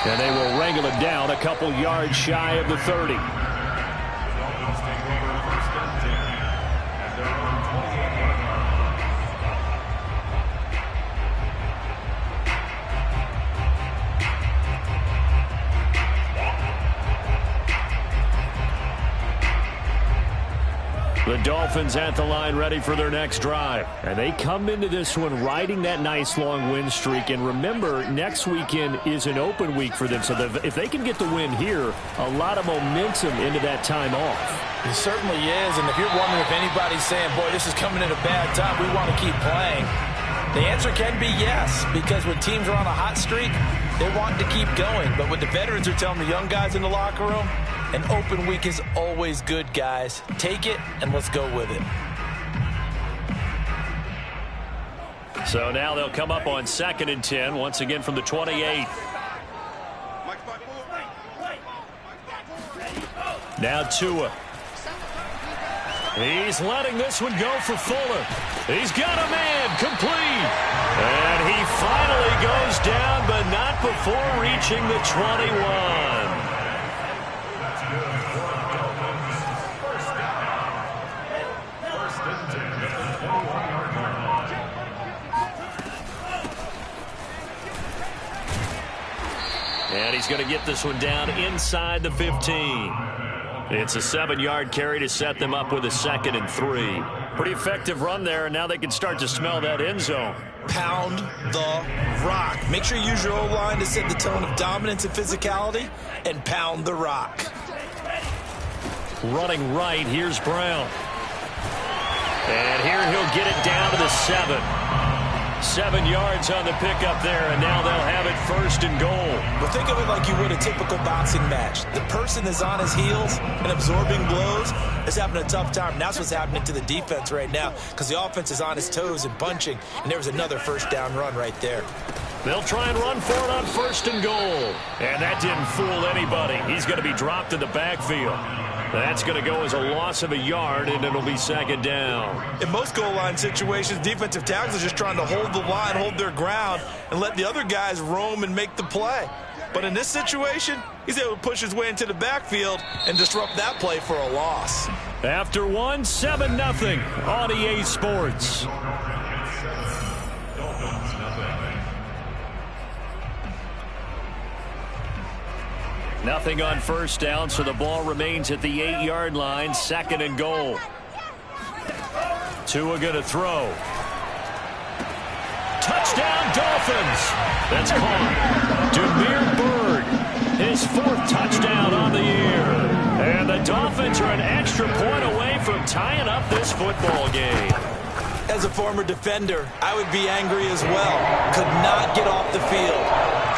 And they will wrangle it down a couple yards shy of the 30. The Dolphins at the line ready for their next drive. And they come into this one riding that nice long win streak. And remember, next weekend is an open week for them. So if they can get the win here, a lot of momentum into that time off. It certainly is. And if you're wondering if anybody's saying, boy, this is coming at a bad time, we want to keep playing, the answer can be yes. Because when teams are on a hot streak, they want to keep going. But what the veterans are telling the young guys in the locker room, an open week is always good, guys. Take it, and let's go with it. So now they'll come up on 2nd and 10, once again from the 28. Now Tua. He's letting this one go for Fuller. He's got a man, complete. And he finally goes down, but not before reaching the 21. And he's going to get this one down inside the 15. It's a 7-yard carry to set them up with a 2nd and 3. Pretty effective run there, and now they can start to smell that end zone. Pound the rock. Make sure you use your O-line to set the tone of dominance and physicality, and pound the rock. Running right, here's Brown. And here he'll get it down to the 7. 7 yards on the pickup there, and now they'll have it 1st and goal. Well, think of it like you would a typical boxing match. The person that's on his heels and absorbing blows is having a tough time. That's what's happening to the defense right now, because the offense is on his toes and punching, and there was another 1st down run right there. They'll try and run for it on 1st and goal. And that didn't fool anybody. He's going to be dropped in the backfield. That's going to go as a loss of a yard, and it'll be 2nd down. In most goal line situations, defensive tackles are just trying to hold the line, hold their ground, and let the other guys roam and make the play. But in this situation, he's able to push his way into the backfield and disrupt that play for a loss. After one, 7-0 on EA Sports. Nothing on 1st down, so the ball remains at the 8-yard line, 2nd and goal. Tua going to throw. Touchdown, Dolphins. That's caught. Demir Bird, his 4th touchdown on the year. And the Dolphins are an extra point away from tying up this football game. As a former defender, I would be angry as well. Could not get off the field.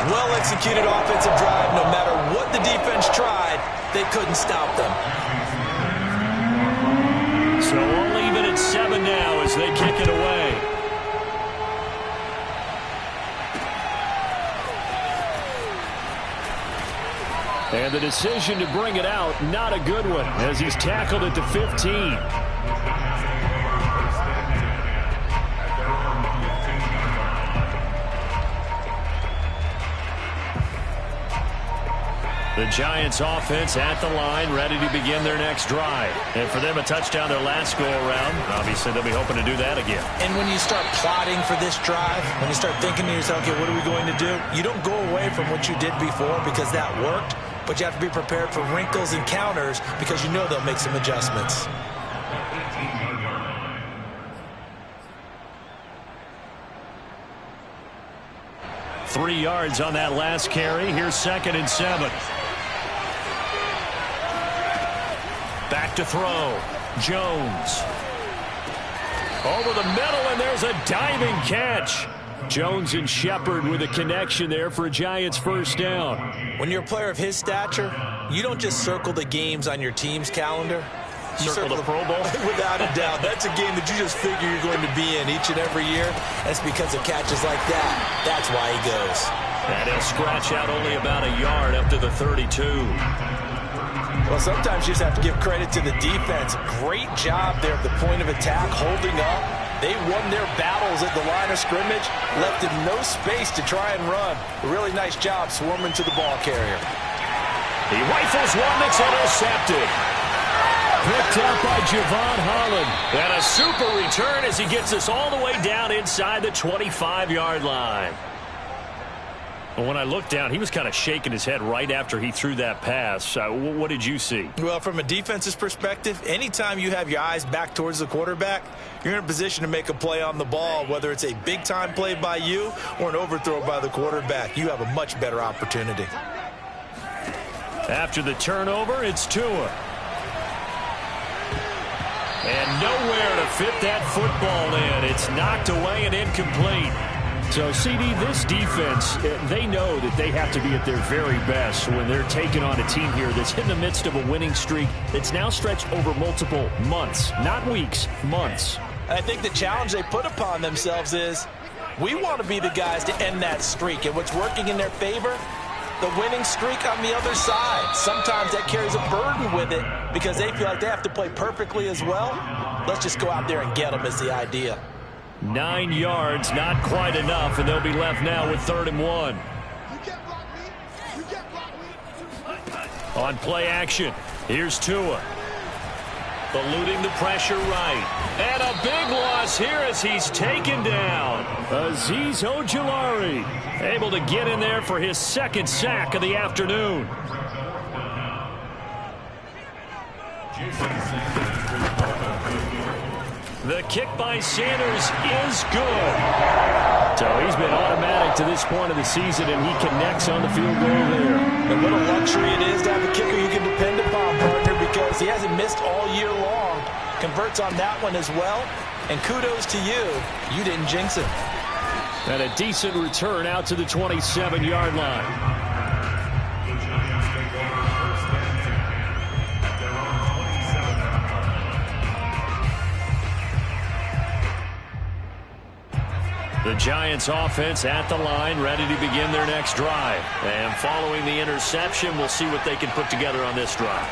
Well-executed offensive drive. No matter what the defense tried, they couldn't stop them. So we'll leave it at 7 now as they kick it away. And the decision to bring it out, not a good one, as he's tackled at the 15. The Giants offense at the line, ready to begin their next drive. And for them, a touchdown their last go-around. Obviously, they'll be hoping to do that again. And when you start plotting for this drive, when you start thinking to yourself, okay, what are we going to do? You don't go away from what you did before because that worked, but you have to be prepared for wrinkles and counters because you know they'll make some adjustments. Three yards on that last carry. Here's 2nd and 7. Back to throw. Jones. Over the middle, and there's a diving catch. Jones and Shepard with a connection there for a Giants 1st down. When you're a player of his stature, you don't just circle the games on your team's calendar. You circle the Pro Bowl? Without a doubt. That's a game that you just figure you're going to be in each and every year. That's because of catches like that. That's why he goes. And he'll scratch out only about a yard up to the 32. Well, sometimes you just have to give credit to the defense. Great job there at the point of attack, holding up, They won their battles at the line of scrimmage, left him no space to try and run. A really nice job swarming to the ball carrier. He rifles one that's intercepted. Picked up by Javon Holland. And a super return as he gets us all the way down inside the 25-yard line. When I looked down, he was kind of shaking his head right after he threw that pass. What did you see? Well, from a defense's perspective, anytime you have your eyes back towards the quarterback, you're in a position to make a play on the ball, whether it's a big-time play by you or an overthrow by the quarterback. You have a much better opportunity. After the turnover, it's Tua. And nowhere to fit that football in. It's knocked away and incomplete. So, CD, this defense, they know that they have to be at their very best when they're taking on a team here that's in the midst of a winning streak that's now stretched over multiple months, not weeks, months. I think the challenge they put upon themselves is we want to be the guys to end that streak. And what's working in their favor? The winning streak on the other side. Sometimes that carries a burden with it because they feel like they have to play perfectly as well. Let's just go out there and get them is the idea. 9 yards, not quite enough, and they'll be left now with 3rd and 1. On play action, here's Tua. Eluding the pressure right. And a big loss here as he's taken down. Azeez Ojulari able to get in there for his 2nd sack of the afternoon. The kick by Sanders is good. So he's been automatic to this point of the season, and he connects on the field goal there. And what a luxury it is to have a kicker you can depend upon, partner, because he hasn't missed all year long. Converts on that one as well. And kudos to you. You didn't jinx him. And a decent return out to the 27-yard line. The Giants offense at the line, ready to begin their next drive. And following the interception, we'll see what they can put together on this drive.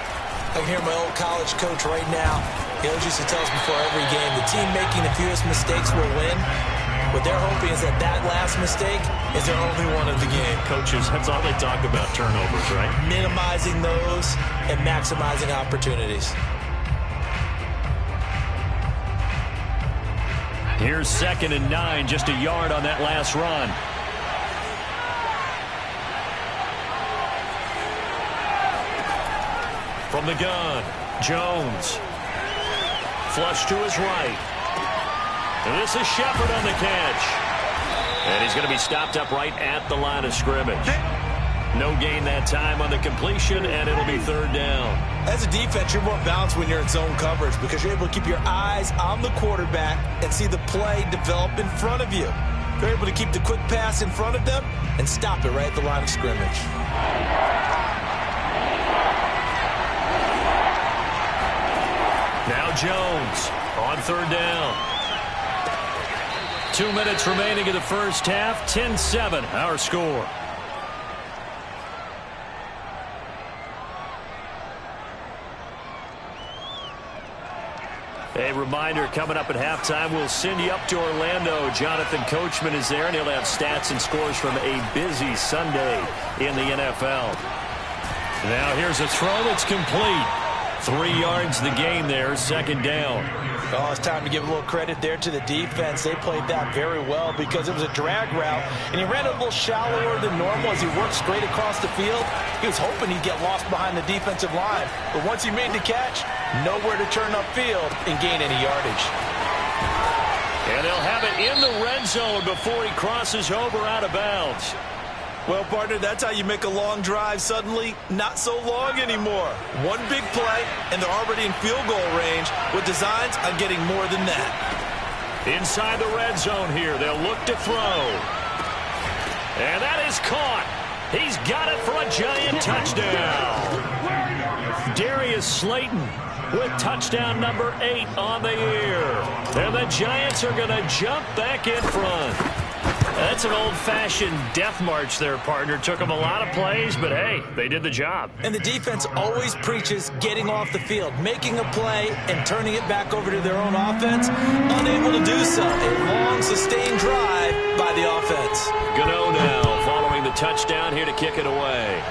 I can hear my old college coach right now. He always used to tell us before every game, the team making the fewest mistakes will win. What they're hoping is that that last mistake is their only one of the game. Coaches, that's all they talk about, turnovers, right? Minimizing those and maximizing opportunities. Here's 2nd and 9, just a yard on that last run. From the gun, Jones. Flush to his right. And this is Shepard on the catch. And he's going to be stopped up right at the line of scrimmage. No gain that time on the completion, and it'll be 3rd down. As a defense, you're more balanced when you're in zone coverage because you're able to keep your eyes on the quarterback and see the play develop in front of you. You're able to keep the quick pass in front of them and stop it right at the line of scrimmage. Now Jones on 3rd down. 2 minutes remaining in the first half. 10-7, our score. A reminder, coming up at halftime, we'll send you up to Orlando. Jonathan Coachman is there, and he'll have stats and scores from a busy Sunday in the NFL. Now here's a throw that's complete. 3 yards the gain there, 2nd down. Oh, it's time to give a little credit there to the defense. They played that very well because it was a drag route, and he ran a little shallower than normal as he worked straight across the field. He was hoping he'd get lost behind the defensive line, but once he made the catch, nowhere to turn upfield and gain any yardage. And they'll have it in the red zone before he crosses over out of bounds. Well, partner, that's how you make a long drive suddenly not so long anymore. One big play, and they're already in field goal range with designs on getting more than that. Inside the red zone here, they'll look to throw. And that is caught. He's got it for a giant touchdown. Darius Slayton with touchdown number 8 on the year. And the Giants are going to jump back in front. That's an old-fashioned death march there, partner. Took them a lot of plays, but hey, they did the job. And the defense always preaches getting off the field, making a play, and turning it back over to their own offense. Unable to do so. A long, sustained drive by the offense. Gano now following the touchdown here to kick it away.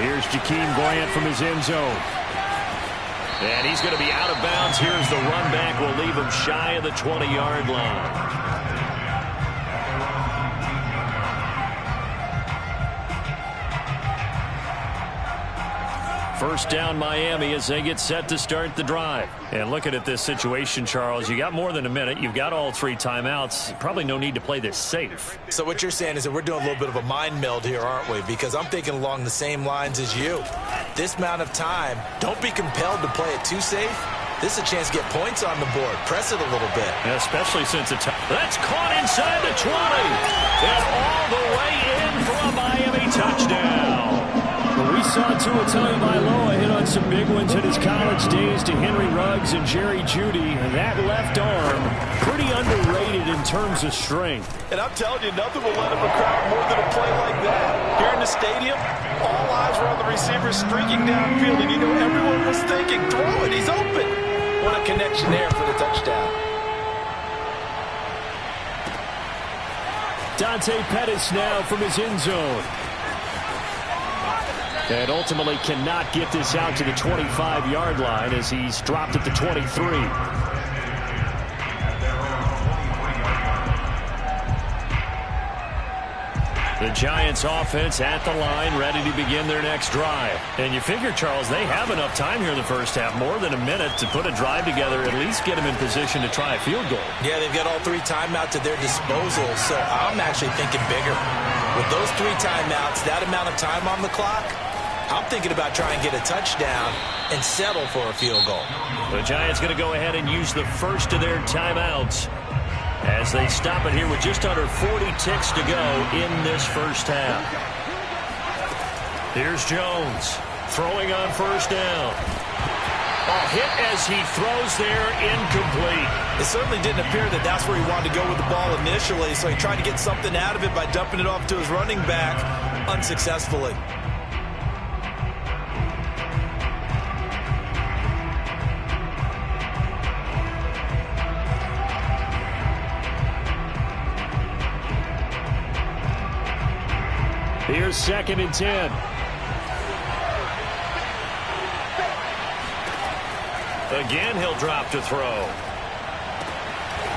Here's Jakeem Grant from his end zone. And he's going to be out of bounds. Here's the run back. Will leave him shy of the 20-yard line. First down Miami as they get set to start the drive. And looking at this situation, Charles, you got more than a minute. You've got all 3 timeouts. Probably no need to play this safe. So what you're saying is that we're doing a little bit of a mind meld here, aren't we? Because I'm thinking along the same lines as you. This amount of time, don't be compelled to play it too safe. This is a chance to get points on the board. Press it a little bit. Yeah, especially since it's... That's caught inside the 20. And all the way in for a Miami touchdown. Well, we saw Tua Tagovailoa hit on some big ones in his college days to Henry Ruggs and Jerry Jeudy. And that left arm, pretty underrated in terms of strength. And I'm telling you, nothing will let up a crowd more than a play like that. Here in the stadium, all eyes were on the receiver streaking downfield. And you know everyone was thinking, throw it, he's open. What a connection there for the touchdown. Dante Pettis now from his end zone. And ultimately cannot get this out to the 25-yard line as he's dropped at the 23. The Giants offense at the line, ready to begin their next drive. And you figure, Charles, they have enough time here in the first half, more than a minute to put a drive together, at least get them in position to try a field goal. Yeah, they've got all 3 timeouts at their disposal, so I'm actually thinking bigger. With those 3 timeouts, that amount of time on the clock, I'm thinking about trying to get a touchdown and settle for a field goal. The Giants going to go ahead and use the first of their timeouts as they stop it here with just under 40 ticks to go in this first half. Here's Jones throwing on first down. A hit as he throws there, incomplete. It certainly didn't appear that that's where he wanted to go with the ball initially, so he tried to get something out of it by dumping it off to his running back unsuccessfully. Here's 2nd and 10. Again, he'll drop to throw.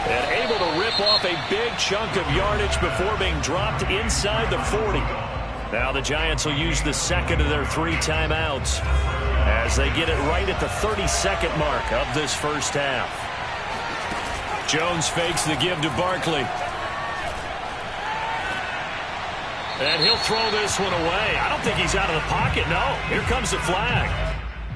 And able to rip off a big chunk of yardage before being dropped inside the 40. Now the Giants will use the second of their 3 timeouts as they get it right at the 32nd mark of this first half. Jones fakes the give to Barkley. And he'll throw this one away. I don't think he's out of the pocket, no. Here comes the flag.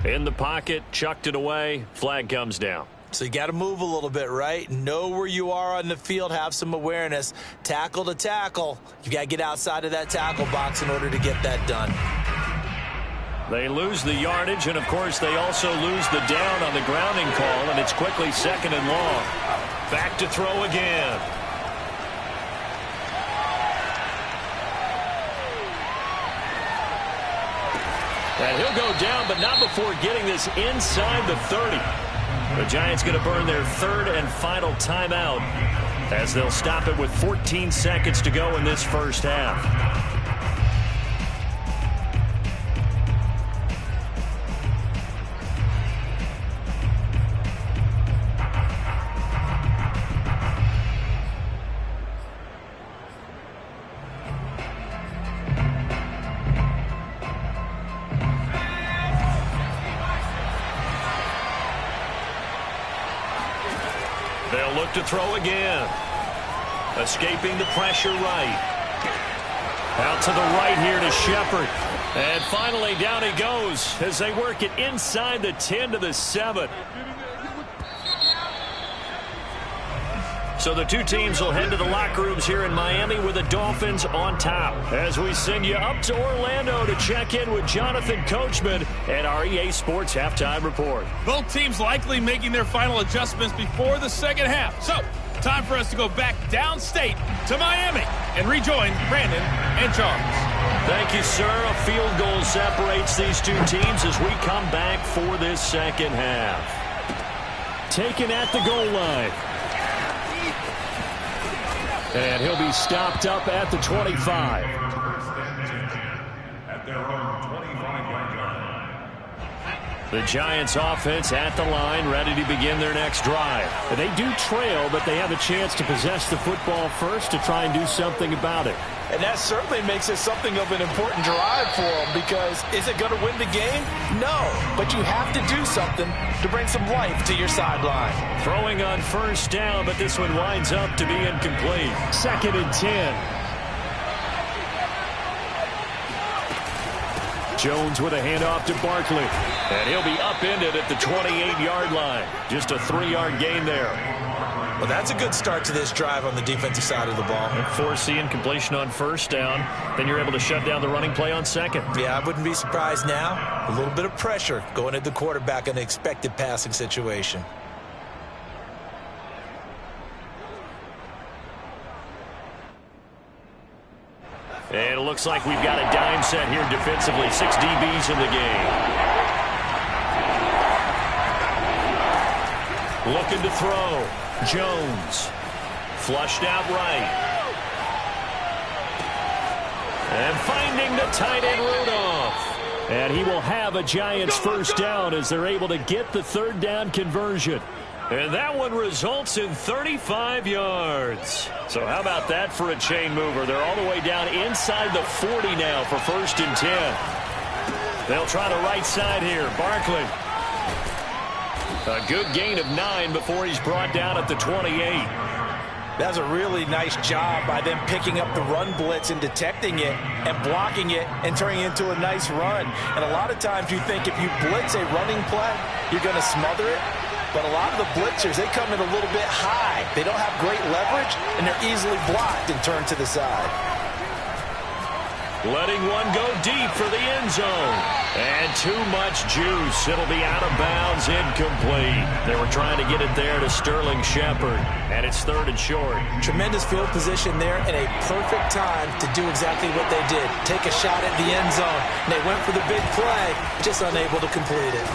In the pocket, chucked it away, flag comes down. So you got to move a little bit, right? Know where you are on the field, have some awareness. Tackle to tackle. You got to get outside of that tackle box in order to get that done. They lose the yardage, and of course they also lose the down on the grounding call, and it's quickly 2nd and long. Back to throw again. And he'll go down, but not before getting this inside the 30. The Giants going to burn their 3rd and final timeout as they'll stop it with 14 seconds to go in this first half. They'll look to throw again. Escaping the pressure right. Out to the right here to Shepard. And finally down he goes as they work it inside the 10 to the 7. So the 2 teams will head to the locker rooms here in Miami with the Dolphins on top. As we send you up to Orlando to check in with Jonathan Coachman and our EA Sports Halftime Report. Both teams likely making their final adjustments before the second half. So time for us to go back downstate to Miami and rejoin Brandon and Charles. Thank you, sir. A field goal separates these two teams as we come back for this second half. Taken at the goal line. And he'll be stopped up at the 25. At their own 25-yard line. The Giants offense at the line, ready to begin their next drive. And they do trail, but they have a chance to possess the football first to try and do something about it. And that certainly makes it something of an important drive for them, because is it going to win the game? No, but you have to do something to bring some life to your sideline. Throwing on first down, but this one winds up to be incomplete. 2nd and 10. Jones with a handoff to Barkley. And he'll be upended at the 28-yard line. Just a 3-yard gain there. Well, that's a good start to this drive on the defensive side of the ball. Forcing completion on first down. Then you're able to shut down the running play on second. Yeah, I wouldn't be surprised now. A little bit of pressure going at the quarterback in an expected passing situation. And it looks like we've got a dime set here defensively. 6 DBs in the game. Looking to throw. Jones. Flushed out right. And finding the tight end Rudolph. And he will have a Giants first down as they're able to get the 3rd down conversion. And that one results in 35 yards. So how about that for a chain mover? They're all the way down inside the 40 now for 1st and 10. They'll try the right side here. Barkley. A good gain of 9 before he's brought down at the 28. That's a really nice job by them picking up the run blitz and detecting it and blocking it and turning it into a nice run. And a lot of times you think if you blitz a running play, you're going to smother it. But a lot of the blitzers, they come in a little bit high. They don't have great leverage, and they're easily blocked and turned to the side. Letting one go deep for the end zone. And too much juice. It'll be out of bounds, incomplete. They were trying to get it there to Sterling Shepard. And it's 3rd and short. Tremendous field position there and a perfect time to do exactly what they did. Take a shot at the end zone. And they went for the big play, just unable to complete it.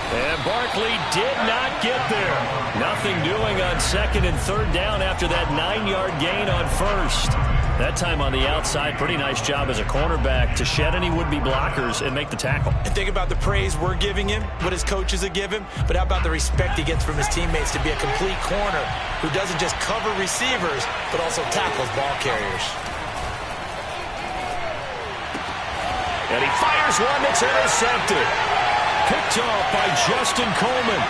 And Barkley did not get there. Nothing doing on 2nd and 3rd down after that 9-yard gain on 1st. That time on the outside, pretty nice job as a cornerback to shed any would-be blockers and make the tackle. And think about the praise we're giving him, what his coaches have given him, but how about the respect he gets from his teammates to be a complete corner who doesn't just cover receivers, but also tackles ball carriers. And he fires one that's intercepted. Picked off by Justin Coleman.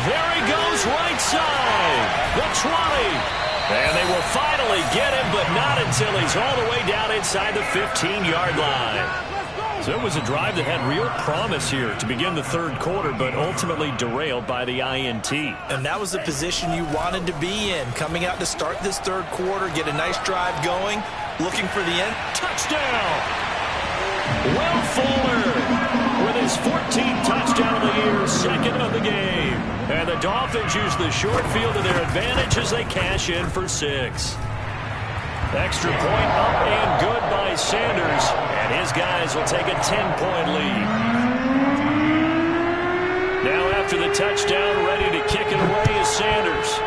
There he goes, right side. The 20. And they will finally get him, but not until he's all the way down inside the 15-yard line. So it was a drive that had real promise here to begin the 3rd quarter, but ultimately derailed by the INT. And that was the position you wanted to be in, coming out to start this 3rd quarter, get a nice drive going, looking for the end. Touchdown! Will Fuller with his 14th touchdown of the year, 2nd of the game. And the Dolphins use the short field to their advantage as they cash in for 6. Extra point up and good by Sanders. And his guys will take a 10-point lead. Now after the touchdown, ready to kick it away is Sanders.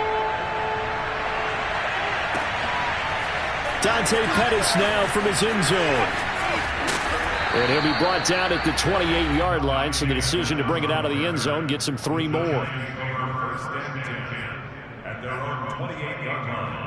Dante Pettis now from his end zone. And he'll be brought down at the 28-yard line, so the decision to bring it out of the end zone gets him 3 more. At their own 28-yard line.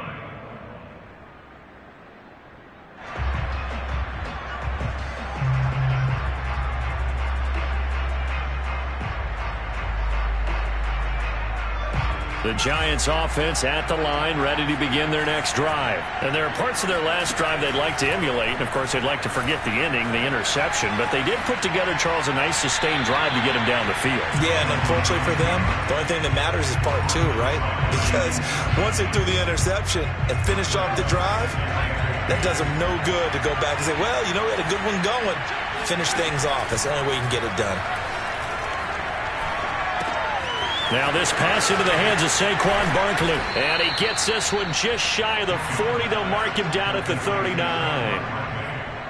The Giants offense at the line, ready to begin their next drive. And there are parts of their last drive they'd like to emulate. And, of course, they'd like to forget the ending, the interception. But they did put together, Charles, a nice sustained drive to get him down the field. Yeah, and unfortunately for them, the only thing that matters is part 2, right? Because once they threw the interception and finished off the drive, that does them no good to go back and say, well, you know, we had a good one going. Finish things off. That's the only way you can get it done. Now this pass into the hands of Saquon Barkley. And he gets this one just shy of the 40. They'll mark him down at the 39.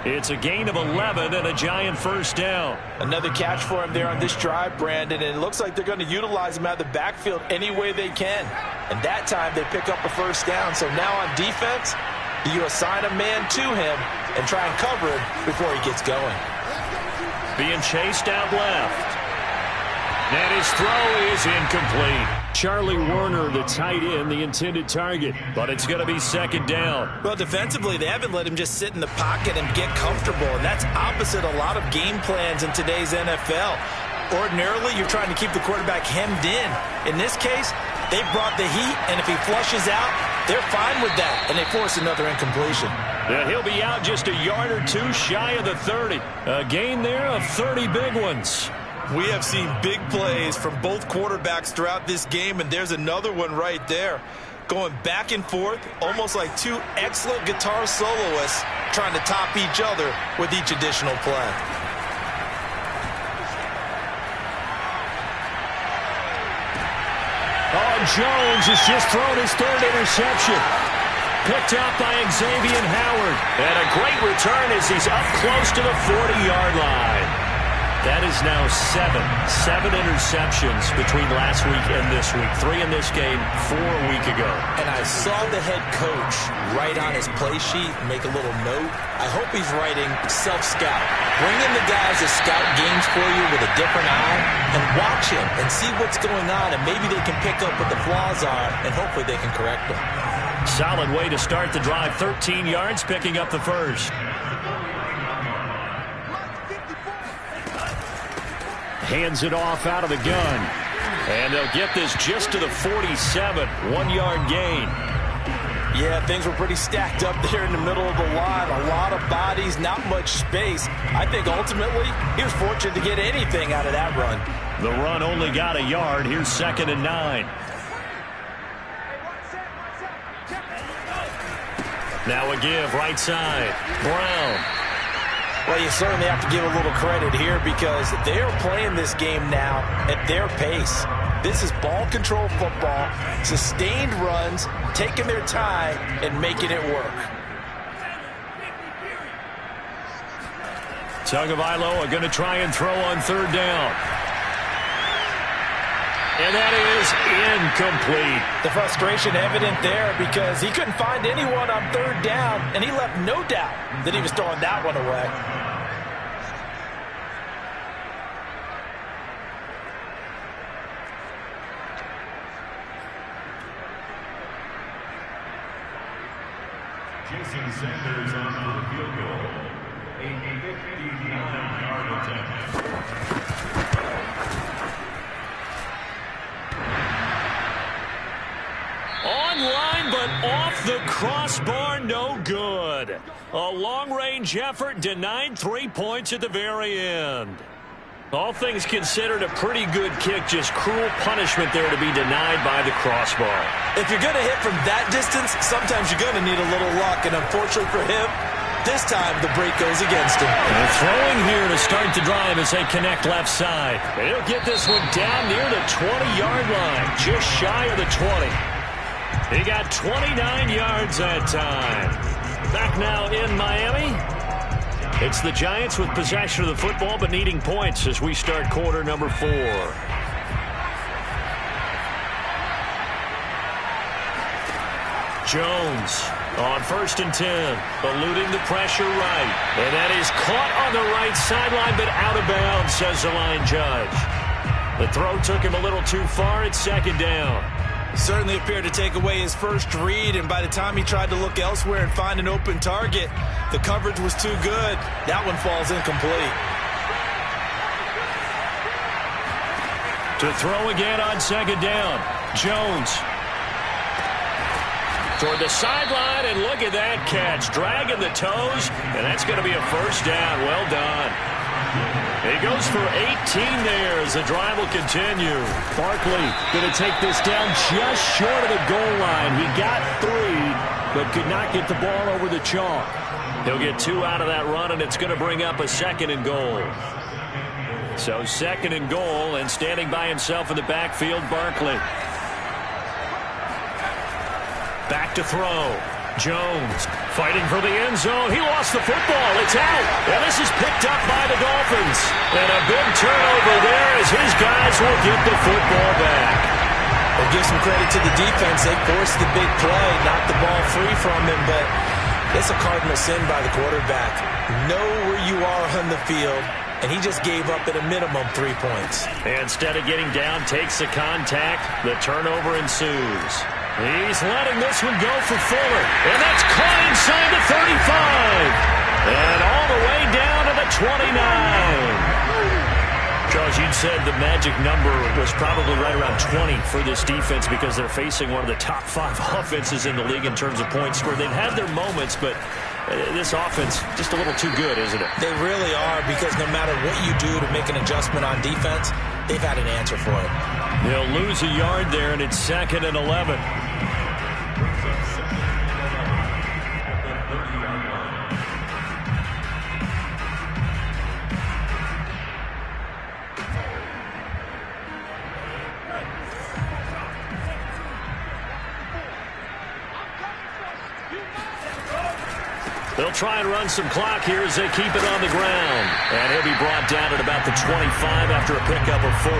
It's a gain of 11 and a Giant first down. Another catch for him there on this drive, Brandon, and it looks like they're going to utilize him out of the backfield any way they can. And that time they pick up a first down. So now on defense, you assign a man to him and try and cover him before he gets going. Being chased out left. And his throw is incomplete. Charlie Warner, the tight end, the intended target. But it's going to be second down. Well, defensively, they haven't let him just sit in the pocket and get comfortable. And that's opposite a lot of game plans in today's NFL. Ordinarily, you're trying to keep the quarterback hemmed in. In this case, they brought the heat, and if he flushes out, they're fine with that. And they force another incompletion. Yeah, he'll be out just a yard or two shy of the 30. A gain there of 30 big ones. We have seen big plays from both quarterbacks throughout this game, and there's another one right there. Going back and forth, almost like two excellent guitar soloists trying to top each other with each additional play. Oh, Jones has just thrown his third interception. Picked up by Xavier Howard. And a great return as he's up close to the 40-yard line. That is now seven interceptions between last week and this week. 3 in this game, 4 a week ago. And I saw the head coach write on his play sheet, make a little note. I hope he's writing self-scout. Bring in the guys that scout games for you with a different eye and watch him and see what's going on, and maybe they can pick up what the flaws are, and hopefully they can correct them. Solid way to start the drive. 13 yards, picking up the first. Hands it off out of the gun. And they'll get this just to the 47. 1-yard gain. Yeah, things were pretty stacked up there in the middle of the line. A lot of bodies, not much space. I think ultimately he was fortunate to get anything out of that run. The run only got a yard. Here's 2nd and 9. Now a give right side. Brown. Well, you certainly have to give a little credit here because they're playing this game now at their pace. This is ball control football, sustained runs, taking their time and making it work. Tagovailoa going to try and throw on 3rd down. And that is incomplete. The frustration evident there because he couldn't find anyone on 3rd down, and he left no doubt that he was throwing that one away. Jason Sanders on the field goal. A 59-yard attempt. Online, but off the crossbar, no good. A long-range effort denied 3 points at the very end. All things considered, a pretty good kick, just cruel punishment there to be denied by the crossbar. If you're going to hit from that distance, sometimes you're going to need a little luck, and unfortunately for him, this time the break goes against him. And throwing here to start the drive as they connect left side. And he'll get this one down near the 20-yard line, just shy of the 20. He got 29 yards that time. Back now in Miami. It's the Giants with possession of the football but needing points as we start quarter number 4. Jones on 1st and 10, eluding the pressure right. And that is caught on the right sideline but out of bounds, says the line judge. The throw took him a little too far. It's 2nd down. Certainly appeared to take away his first read, and by the time he tried to look elsewhere and find an open target, the coverage was too good. That one falls incomplete. To throw again on 2nd down. Jones toward the sideline, and look at that catch. Dragging the toes, and that's going to be a first down. Well done. He goes for 18 there as the drive will continue. Barkley going to take this down just short of the goal line. He got 3, but could not get the ball over the chalk. He'll get 2 out of that run, and it's going to bring up a 2nd and goal. So 2nd and goal, and standing by himself in the backfield, Barkley. Back to throw. Jones fighting for the end zone. He lost the football. It's out. And this is picked up by the Dolphins. And a big turnover there as his guys will get the football back. We'll give some credit to the defense. They forced the big play, knocked the ball free from him, but it's a cardinal sin by the quarterback. Know where you are on the field, and he just gave up at a minimum 3 points. And instead of getting down, takes the contact. The turnover ensues. He's letting this one go for Fuller. And that's caught inside the 35. And all the way down to the 29. Charles, you'd said the magic number was probably right around 20 for this defense because they're facing one of the top 5 offenses in the league in terms of points scored. They've had their moments, but this offense just a little too good, isn't it? They really are, because no matter what you do to make an adjustment on defense, they've had an answer for it. They'll lose a yard there, and it's 2nd and 11. They'll try and run some clock here as they keep it on the ground. And he'll be brought down at about the 25 after a pickup of 4.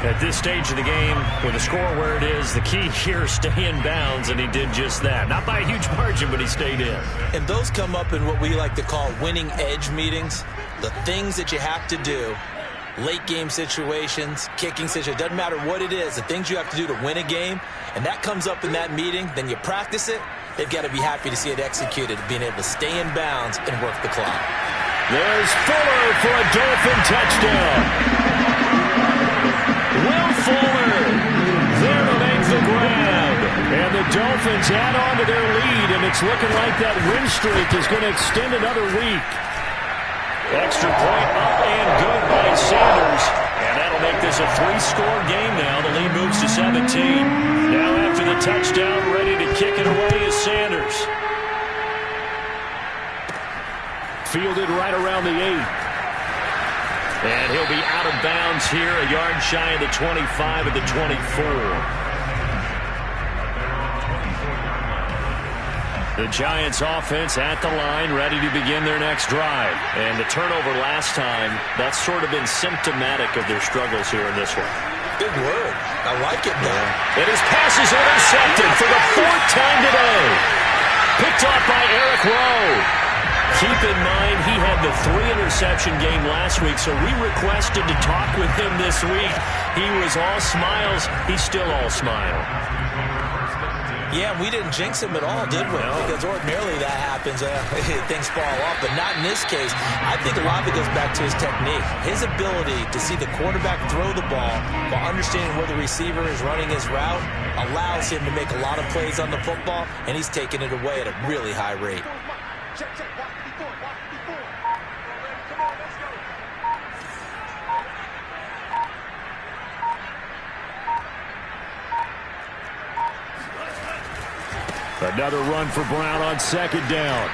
At this stage of the game, with the score where it is, the key here is stay in bounds, and he did just that. Not by a huge margin, but he stayed in. And those come up in what we like to call winning edge meetings. The things that you have to do, late game situations, kicking situations, doesn't matter what it is, the things you have to do to win a game, and that comes up in that meeting, then you practice it. They've got to be happy to see it executed, being able to stay in bounds and work the clock. There's Fuller for a Dolphin touchdown. Will Fuller there to make the grab. And the Dolphins add on to their lead, and it's looking like that win streak is going to extend another week. Extra point up and good by Sanders. And that'll make this a 3-score game now. The lead moves to 17. Now after the touchdown, ready to kick it away is Sanders. Fielded right around the 8. And he'll be out of bounds here, a yard shy of the 25 at the 24. The Giants offense at the line, ready to begin their next drive. And the turnover last time, that's sort of been symptomatic of their struggles here in this one. Big word. I like it, man. And his pass is intercepted for the 4th time today. Picked off by Eric Rowe. Keep in mind, he had the 3-interception game last week, so we requested to talk with him this week. He was all smiles. He's still all smile. Yeah, we didn't jinx him at all, did we? No. Because ordinarily that happens, things fall off, but not in this case. I think a lot of it goes back to his technique. His ability to see the quarterback throw the ball while understanding where the receiver is running his route allows him to make a lot of plays on the football, and he's taking it away at a really high rate. Another run for Brown on 2nd down.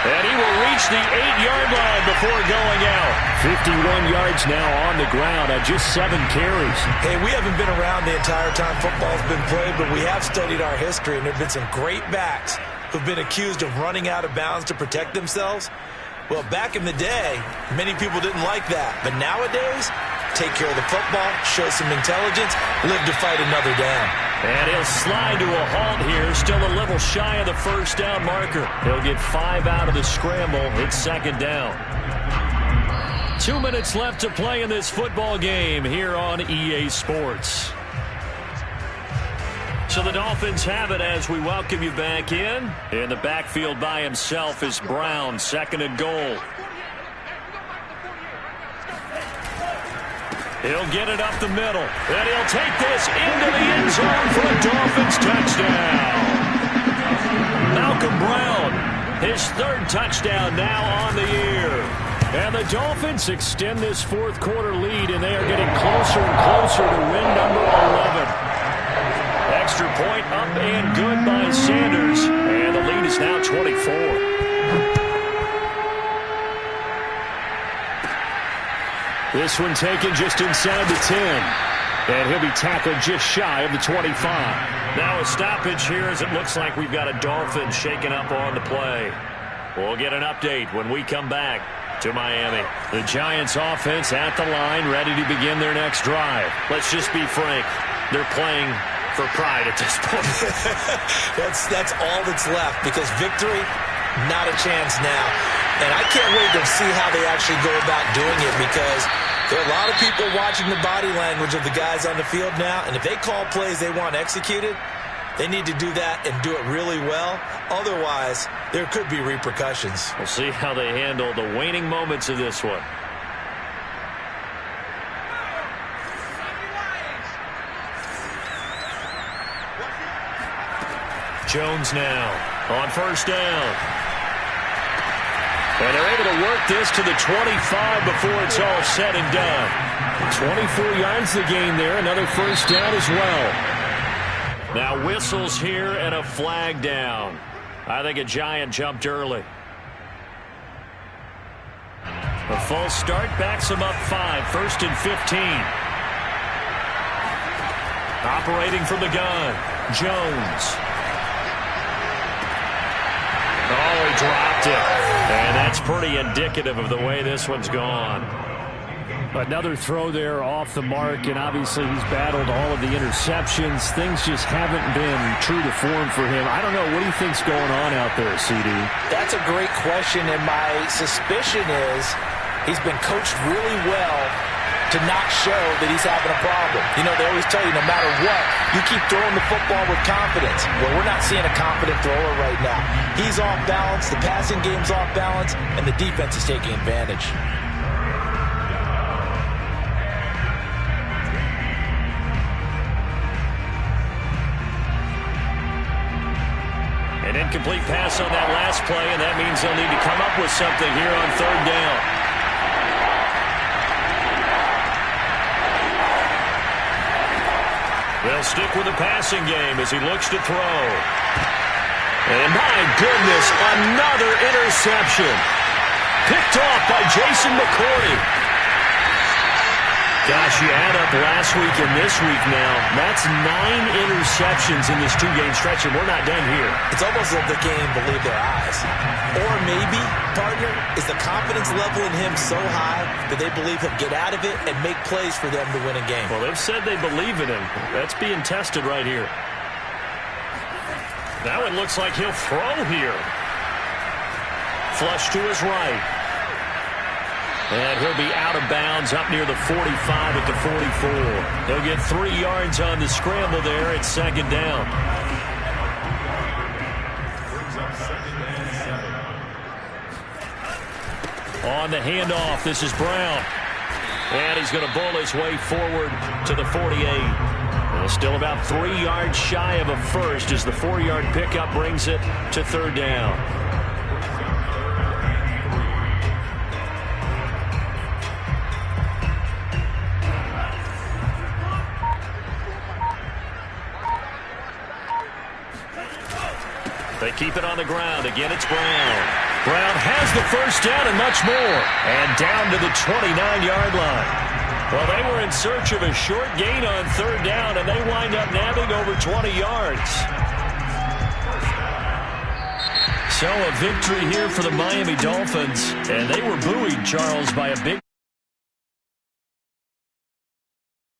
And he will reach the 8-yard line before going out. 51 yards now on the ground on just 7 carries. Hey, we haven't been around the entire time football's been played, but we have studied our history, and there have been some great backs who've been accused of running out of bounds to protect themselves. Well, back in the day, many people didn't like that. But nowadays, take care of the football, show some intelligence, live to fight another down. And he'll slide to a halt here, still a little shy of the 1st down marker. He'll get 5 out of the scramble. It's 2nd down. 2 minutes left to play in this football game here on EA Sports. So the Dolphins have it as we welcome you back in. In the backfield by himself is Brown, 2nd and goal. He'll get it up the middle, and he'll take this into the end zone for a Dolphins touchdown. Malcolm Brown, his 3rd touchdown now on the year. And the Dolphins extend this 4th quarter lead, and they are getting closer and closer to win number 11. Extra point up and good by Sanders, and the lead is now 24. This one taken just inside the 10. And he'll be tackled just shy of the 25. Now a stoppage here as it looks like we've got a Dolphin shaking up on the play. We'll get an update when we come back to Miami. The Giants offense at the line, ready to begin their next drive. Let's just be frank. They're playing for pride at this point. That's all that's left, because victory, not a chance now. And I can't wait to see how they actually go about doing it, because there are a lot of people watching the body language of the guys on the field now, and if they call plays they want executed, they need to do that and do it really well. Otherwise, there could be repercussions. We'll see how they handle the waning moments of this one. Jones now on first down. And they're able to work this to the 25 before it's all said and done. 24 yards the gain there. Another first down as well. Now whistles here and a flag down. I think a Giant jumped early. A false start backs him up 5. First and 15. Operating from the gun. Jones. Oh, he dropped it. And that's pretty indicative of the way this one's gone. Another throw there off the mark, and obviously he's battled all of the interceptions. Things just haven't been true to form for him. I don't know. What do you think's going on out there, CD? That's a great question, and my suspicion is he's been coached really well to not show that he's having a problem. You know, they always tell you no matter what, you keep throwing the football with confidence. Well, we're not seeing a confident thrower right now. He's off balance, the passing game's off balance, and the defense is taking advantage. An incomplete pass on that last play, and that means they'll need to come up with something here on third down. They'll stick with the passing game as he looks to throw. And my goodness, another interception. Picked off by Jason McCourty. Gosh, you add up last week and this week now, that's 9 interceptions in this 2-game stretch, and we're not done here. It's almost like they can't even believe their eyes. Or maybe, partner, is the confidence level in him so high that they believe he'll get out of it and make plays for them to win a game. Well, they've said they believe in him. That's being tested right here. Now it looks like he'll throw here. Flush to his right. And he'll be out of bounds up near the 45 at the 44. He'll get 3 yards on the scramble there. It's second down. On the handoff, this is Brown. And he's going to bull his way forward to the 48. And still about 3 yards shy of a first as the 4-yard pickup brings it to third down. They keep it on the ground. Again, it's Brown. Brown has the first down and much more. And down to the 29-yard line. Well, they were in search of a short gain on third down, and they wind up nabbing over 20 yards. So a victory here for the Miami Dolphins. And they were buoyed, Charles, by a big